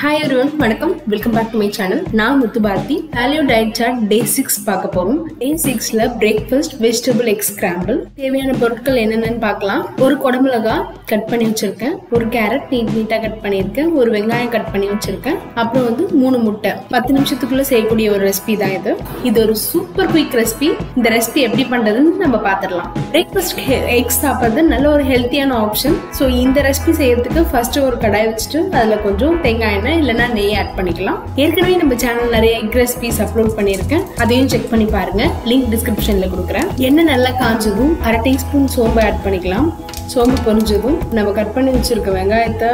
Hi everyone, வணக்கம். Welcome back to my channel. நான் முத்து Bharathi. Paleo diet chart day 6 பார்க்க போறோம். Day 6ல breakfast vegetable egg scramble. தேவையான பொருட்கள் என்னென்னன்னு பார்க்கலாம். ஒரு குடமிளகா கட் பண்ணி வச்சிருக்கேன். ஒரு கேரட் நீட்டா கட் பண்ணியிருக்கேன். ஒரு வெங்காயம் கட் பண்ணி வச்சிருக்கேன். அப்புறம் வந்து 3 முட்டை. 10 நிமிஷத்துக்குள்ள செய்யக்கூடிய ஒரு ரெசிபி தான் இது. இது ஒரு சூப்பர் குயிக் ரெசிபி. இந்த ரெசிபி எப்படி பண்றதுன்னு நம்ம பார்த்துடலாம். breakfast egg சாப்பிடுறது நல்ல ஒரு ஹெல்த்தியான ஆப்ஷன். ஸோ இந்த ரெசிபி செய்யறதுக்கு ஃபர்ஸ்ட் ஒரு கடாய் வச்சுட்டு அதுல கொஞ்சம் தேங்காய் எண்ணெய் இல்லைன்னா நெய் ஆட் பண்ணிக்கலாம். ஏற்கனவே நம்ம சேனல் நிறைய எக் ரெசிபிஸ் அப்லோட் பண்ணியிருக்கேன், அதையும் செக் பண்ணி பாருங்க. லிங்க் டிஸ்கிரிப்ஷன்ல கொடுக்குறேன். எண்ணெய் நல்லா காஞ்சதும் 1/2 டீஸ்பூன் சோம்பு ஆட் பண்ணிக்கலாம். சோம்பு பொரிஞ்சதும் நம்ம கட் பண்ணி வச்சிருக்க வெங்காயத்தை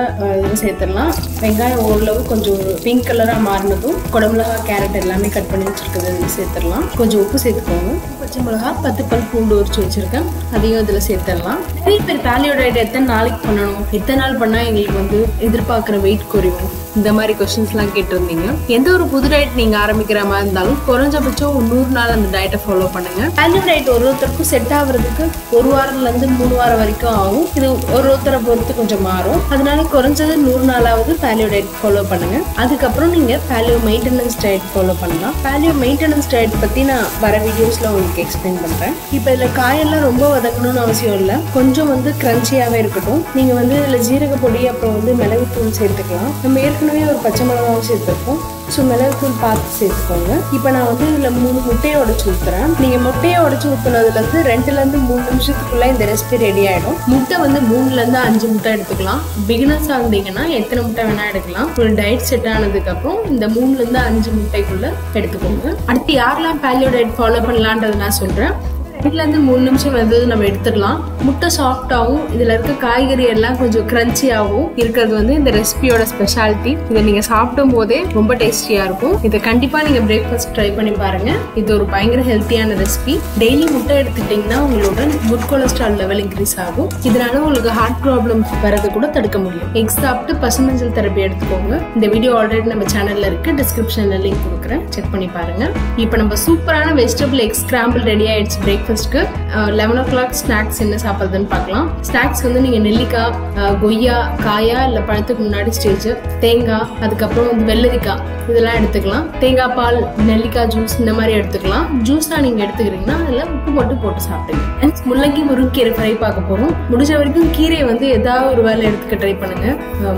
சேர்த்துடலாம். வெங்காயம் ஓரளவு கொஞ்சம் பிங்க் கலரா மாறினதும் குடமிளகா கேரட் எல்லாமே கட் பண்ணி வச்சிருக்கிறது சேர்த்துடலாம். கொஞ்சம் உப்பு சேர்த்துக்கோங்க. பச்சை மிளகா 10 பல் பூண்டு உரிச்சு வச்சிருக்கேன், அதையும் இதுல சேர்த்துடலாம். நிறைய பேர் பாலியோ டயட் எத்தனை நாளைக்கு பண்ணணும், எத்தனை நாள் பண்ணா எங்களுக்கு வந்து எதிர்பார்க்குற வெயிட் குறையும், இந்த மாதிரி கொஸ்டின்ஸ்லாம் கேட்டிருந்தீங்க. எந்த ஒரு புது டயட் நீங்க ஆரம்பிக்கிற மாதிரி இருந்தாலும் குறைஞ்சபட்சம் 100 நாள் அந்த டயட்டை ஃபாலோ பண்ணுங்க. பாலியோ டயட் ஒருத்தருக்கும் செட் ஆகுறதுக்கு 1 வாரத்துல இருந்து 3 வாரம் வரைக்கும் ஆகும். இது ஒருத்தரை பொறுத்து கொஞ்சம் மாறும். அதனால குறைஞ்சது 100 நாளாவது பாலியோ டயட் ஃபாலோ பண்ணுங்க. அதுக்கப்புறம் நீங்க பாலியோ மெயின்டெனன்ஸ் டயட் ஃபாலோ பண்ணலாம். பாலியோ மெயின்டெனன்ஸ் டயட் பத்தி நான் வர வீடியோஸ்ல உங்களுக்கு எக்ஸ்பிளைன் பண்றேன். இப்போ இதுல காயெல்லாம் ரொம்ப வதக்கணும்னு அவசியம் இல்லை, கொஞ்சம் வந்து கிரன்ச்சியாவே இருக்கட்டும். நீங்க வந்து இதுல ஜீரக பொடி அப்புறம் வந்து மிளகுத்தூள் சேர்த்துக்கலாம். நம்ம ஏற்கனவே ஒரு பச்சை மிளகாவும் சேர்த்துருக்கோம். ஸோ மிளகுத்தூள் பார்த்து சேர்த்துக்கோங்க. இப்போ நான் வந்து இதில் 3 முட்டையை உடச்சு ஊற்றுறேன். நீங்கள் முட்டையை உடச்சு ஊற்றுனதுலேருந்து 2லேருந்து 3 நிமிஷத்துக்குள்ளே இந்த ரெசிபி ரெடி ஆகிடும். முட்டை வந்து 3லேருந்து 5 முட்டை எடுத்துக்கலாம். பிகினர்ஸாக இருந்தீங்கன்னா எத்தனை முட்டை வேணால் எடுக்கலாம். ஒரு டயட் செட் ஆனதுக்கப்புறம் இந்த 3லேருந்து 5 முட்டைக்குள்ளே எடுத்துக்கோங்க. அடுத்து யாரெல்லாம் பாலியோ டயட் ஃபாலோ பண்ணலான்றது நான் சொல்கிறேன். 2லேருந்து 3 நிமிஷம் வந்து நம்ம எடுத்துடலாம். முட்டை சாஃப்டாகவும் இதில் இருக்க காய்கறி எல்லாம் கொஞ்சம் கிரன்ச்சியாகவும் இருக்கிறது வந்து இந்த ரெசிபியோட ஸ்பெஷாலிட்டி. இதை நீங்கள் சாப்பிடும் போதே ரொம்ப டேஸ்டியாக இருக்கும். இதை கண்டிப்பாக நீங்கள் பிரேக்ஃபாஸ்ட் ட்ரை பண்ணி பாருங்க. இது ஒரு பயங்கர ஹெல்த்தியான ரெசிபி. டெய்லி முட்டை எடுத்துக்கிட்டிங்கன்னா உங்களோட குட் கொலஸ்ட்ரால் லெவல் இன்க்ரீஸ் ஆகும். இதனால உங்களுக்கு ஹார்ட் ப்ராப்ளம் வரது கூட தடுக்க முடியும். எக் சாப்பிட்டு பசுமஞ்சள் தெரப்பி எடுத்துக்கோங்க. இந்த வீடியோ ஆல்ரெடி நம்ம சேனல்ல இருக்கு, டிஸ்கிரிப்ஷன்ல லிங்க் கொடுக்குறேன், செக் பண்ணி பாருங்க. இப்போ நம்ம சூப்பரான வெஜிடபிள் எக் ஸ்கிராம்பிள் ரெடி ஆயிடுச்சு. பிரேக்ஃபாஸ்ட்க்கு 11 o'clock ஸ்நாக்ஸ் என்ன சாப்பிட்றதுன்னு பார்க்கலாம். ஸ்நாக்ஸ் வந்து நீங்கள் நெல்லிக்காய், கொய்யா காயா இல்லை பழத்துக்கு முன்னாடி ஸ்டேஜ், தேங்காய், அதுக்கப்புறம் வந்து வெள்ளரிக்காய் இதெல்லாம் எடுத்துக்கலாம். தேங்காய் பால், நெல்லிக்காய் ஜூஸ் இந்த மாதிரி எடுத்துக்கலாம். ஜூஸாக நீங்கள் எடுத்துக்கிறீங்கன்னா அதில் உப்பு மட்டும் போட்டு சாப்பிடுங்க. முள்ளங்கி முருங்கீரை ஃப்ரை பார்க்க போகிறோம். முடிஞ்ச வரைக்கும் கீரையை வந்து ஏதாவது ஒரு வேலை எடுத்துக்க ட்ரை பண்ணுங்க.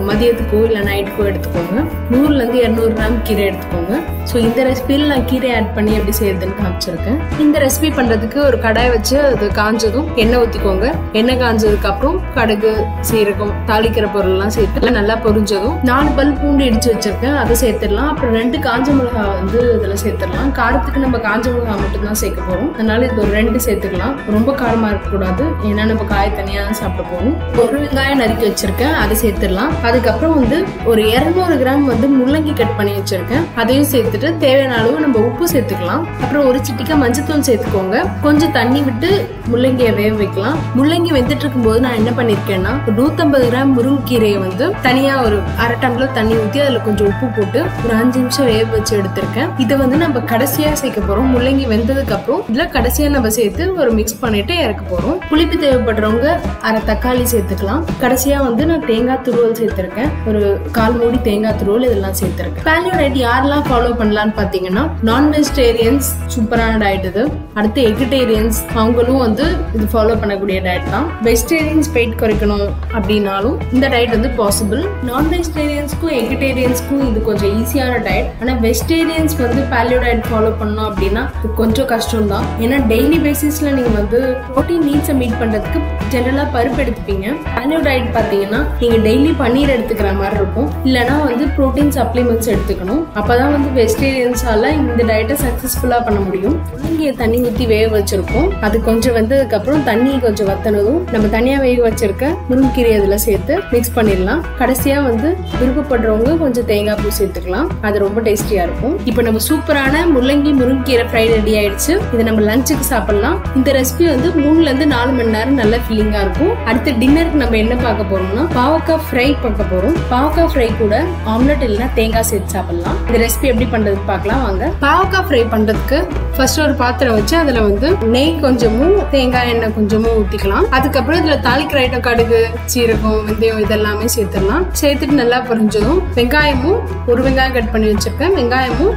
மதியத்துக்கோ இல்லை நைட்டுக்கோ எடுத்துக்கோங்க. 100லேருந்து 200 கிராம் கீரை எடுத்துக்கோங்க. ஸோ இந்த ரெசிபியில் நான் கீரை ஆட் பண்ணி எப்படி செய்யறதுன்னு காமிச்சிருக்கேன். இந்த ரெசிபி பண்ணுறதுக்கு ஒரு கடாய் வச்சு அது காஞ்சதும் எண்ணெய் ஊற்றிக்கோங்க. எண்ணெய் காஞ்சதுக்கு அப்புறம் கடுகு, சீரகம், தாளிக்கிற பொருள் எல்லாம் சேர்த்து நல்லா பொரிஞ்சதும் 4 பல் பூண்டு இடிச்சு வச்சிருக்கேன், அதை சேர்த்துடலாம். அப்புறம் 2 காஞ்ச மிளகா வந்து இதுல சேர்த்துடலாம். காரத்துக்கு நம்ம காஞ்ச மிளகா மட்டும் தான் சேர்க்க போறோம், அதனால இது ஒரு 2 சேர்த்துக்கலாம். ரொம்ப காரமா இருக்கக்கூடாது, ஏன்னா நம்ம காய் தனியா சாப்பிட போகணும். ஒரு வெங்காயம் நறுக்கி வச்சிருக்கேன், அதை சேர்த்துடலாம். அதுக்கப்புறம் வந்து ஒரு 200 கிராம் வந்து முள்ளங்கி கட் பண்ணி வச்சிருக்கேன், அதையும் சேர்த்துட்டு தேவையான அளவு நம்ம உப்பு சேர்த்துக்கலாம். அப்புறம் ஒரு சிட்டிக்கா மஞ்சத்தூள் சேர்த்துக்கோங்க. கொஞ்சம் தண்ணி விட்டு முள்ளங்கியை வேக வைக்கலாம். முள்ளங்கி வெந்துட்டு இருக்கும் போது நான் என்ன பண்ணிருக்கேன்னா 150 கிராம் முருங்கீரையை வந்து தனியா ஒரு 1/2 டம்ளர் தண்ணி ஊற்றி அதுல கொஞ்சம் உப்பு போட்டு ஒரு 5 நிமிஷம் வேக வச்சு எடுத்திருக்கேன். இதை வந்து நம்ம கடைசியா சேர்க்க போறோம். முள்ளங்கி வெந்ததுக்கு அப்புறம் இதுல கடைசியா நம்ம சேர்த்து ஒரு மிக்ஸ் பண்ணிட்டு இறக்க போறோம். புளிப்பு தேவைப்படுறவங்க 1/2 தக்காளி சேர்த்துக்கலாம். கடைசியா வந்து நான் தேங்காய் துருவல் சேர்த்திருக்கேன், ஒரு 1/4 மூடி தேங்காய் துருவல் இதெல்லாம் சேர்த்திருக்கேன். பாலியோ டயட் யாரெல்லாம் ஃபாலோ பண்ணலாம்னு பாத்தீங்கன்னா நான் வெஜிடேரியன்ஸ் சூப்பரான டயட் இது. அடுத்து எகிட்டேரியன்ஸ் அவங்களும் வந்து இது ஃபாலோ பண்ணக்கூடிய டயட் தான். வெஜிடேரியன்ஸ் வெயிட் குறைக்கணும் அப்படின்னாலும் இந்த டயட் வந்து பாசிபிள். நான் வெஜிடேரியன்ஸ்க்கும் எகிட்டேரியன்ஸ்க்கும் இது கொஞ்சம் ஈஸியான டயட். ஆனா வெஜிடேரியன்ஸ் வந்து பாலியோ டயட் ஃபாலோ பண்ணணும் அப்படின்னா இது கொஞ்சம் கஷ்டம் தான். ஏன்னா டெய்லி பேசிஸ்ல நீங்க வந்து ப்ரோட்டீன் நீட்ஸை மீட் பண்றதுக்கு ஜெனரலா பருப்பு எடுத்துப்பீங்க. பாலியோ டயட் பாத்தீங்கன்னா நீங்க டெய்லி பன்னீர் எடுத்துக்கிற மாதிரி இருக்கும், இல்லைன்னா வந்து ப்ரோட்டீன் சப்ளிமெண்ட்ஸ் எடுத்துக்கணும். அப்பதான் வந்து வெஜிடேரியன்ஸால இந்த டயட்டை சக்சஸ்ஃபுல்லா பண்ண முடியும். முள்ளங்கியை தண்ணி ஊற்றி வேக வச்சிருக்கோம், அது கொஞ்சம் வந்ததுக்கு அப்புறம் தண்ணி கொஞ்சம் வத்தனதும் நம்ம தனியா வேக வச்சிருக்க முருங்கீரை அதுல சேர்த்து மிக்ஸ் பண்ணிடலாம். கடைசியா வந்து விருப்பப்படுறவங்க கொஞ்சம் தேங்காய் பூ சேர்த்துக்கலாம், அது ரொம்ப டேஸ்டியா இருக்கும். இப்போ நம்ம சூப்பரான முள்ளங்கி முருங்கீரை ஃப்ரை ரெடி ஆயிடுச்சு. இதை நம்ம லஞ்சுக்கு சாப்பிடலாம். இந்த ரெசிபி வந்து 3லேருந்து 4 மணி நேரம் நல்ல ஃபீலிங்கா இருக்கும். அடுத்து டின்னருக்கு நம்ம என்ன பார்க்க போறோம்னா பாவக்காய் ஃப்ரை பார்க்க போறோம். பாவக்காய் ஃப்ரை கூட ஆம்லெட் இல்லைன்னா தேங்காய் சேர்த்து சாப்பிடலாம். இந்த ரெசிபி எப்படி பண்றது பார்க்கலாம் வாங்க. பாவக்காய் ஃப்ரை பண்றதுக்கு ஃபர்ஸ்ட் ஒரு பாத்திரம் வச்சு அதுல வந்து நெய் கொஞ்சமும் கொஞ்சமும் தேங்காய் எண்ணெய் கொஞ்சமும் ஊற்றிக்கலாம். அதுக்கப்புறம் இதில் தாளிக்கிற ஐட்டம் கடுகு, சீரகம், வெந்தயம் இதெல்லாமே சேர்த்துடலாம். சேர்த்துட்டு நல்லா பொரிஞ்சதும் வெங்காயமும் ஒரு வெங்காயம் கட் பண்ணி வச்சிருக்கேன். வெங்காயமும்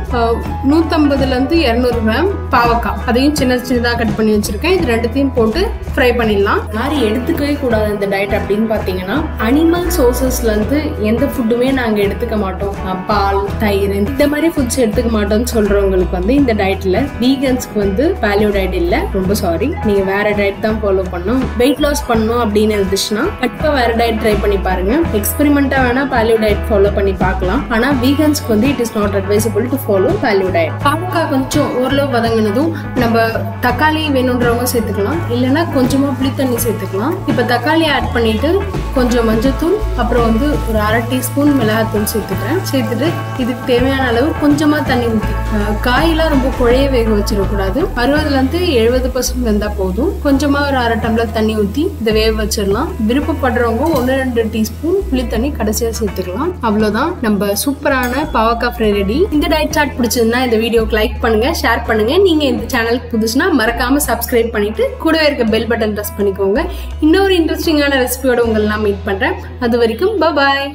150 to 200 கிராம் பாவக்காய் அதையும் சின்ன சின்னதாக கட் பண்ணி வச்சிருக்கேன். இது ரெண்டுத்தையும் போட்டு ஃப்ரை பண்ணிடலாம். யாரும் எடுத்துக்கவே கூடாது இந்த டயட் அப்படின்னு பார்த்தீங்கன்னா, அனிமல் சோர்சஸ்ல இருந்து எந்த ஃபுட்டுமே நாங்கள் எடுத்துக்க மாட்டோம். பால், தயிர் இந்த மாதிரி ஃபுட்ஸ் எடுத்துக்க மாட்டோம்னு சொல்றவங்களுக்கு இந்த டயட்ல வீகன்ஸ்க்கு பாலியோ டயட் இல்ல. ரொம்ப சாரி, நீங்க வேற டயட் தான் ஃபாலோ பண்ணணும். வெயிட் லாஸ் பண்ணணும் அப்படின்னு இருந்துச்சுன்னா கண்டிப்பா வேற டயட் ட்ரை பண்ணி பாருங்க. எக்ஸ்பெரிமெண்டா வேணா பாலியோ டயட் ஃபாலோ பண்ணி பார்க்கலாம். ஆனா வீகன்ஸ்க்கு it is not advisable to follow paleo diet. பாவக்காய் கொஞ்சம் ஓரளவு வதங்கினதும் நம்ம தக்காளி வேணுன்றவங்க சேர்த்துக்கலாம், இல்லைன்னா கொஞ்சமா புளி தண்ணி சேர்த்துக்கலாம். இப்ப தக்காளி ஆட் பண்ணிட்டு கொஞ்சம் மஞ்சத்தூள், அப்புறம் ஒரு 1/2 டீஸ்பூன் மிளகாத்தூள் சேர்த்துக்கிறேன். சேர்த்துட்டு இதுக்கு தேவையான அளவு கொஞ்சமா தண்ணி ஊற்றி, காயெல்லாம் ரொம்ப குழைய வேக வச்சிடக்கூடாது. 60% to 70% வெந்தா போதும். கொஞ்சமா ஒரு 1/2 டம்ளர் தண்ணி ஊற்றி இதை வேக வச்சிடலாம். விருப்பப்படுறவங்க 1-2 டீஸ்பூன் புளி தண்ணி கடைசியா சேர்த்துக்கலாம். அவ்வளவுதான், நம்ம சூப்பரான பாவக்காய் ஃப்ரை ரெடி. இந்த டயட் சார்ட் பிடிச்சதுன்னா இந்த வீடியோக்கு லைக் பண்ணுங்க, ஷேர் பண்ணுங்க. நீங்க இந்த சேனலுக்கு புதுசுனா மறக்காம சப்ஸ்கிரைப் பண்ணிட்டு கூடவே இருக்க பெல் பட்டன் பிரஸ் பண்ணிக்கோங்க. இன்னொரு இன்ட்ரெஸ்டிங்கான ரெசிபியோட உங்களை நான் மீட் பண்றேன். அது வரைக்கும் பாய்.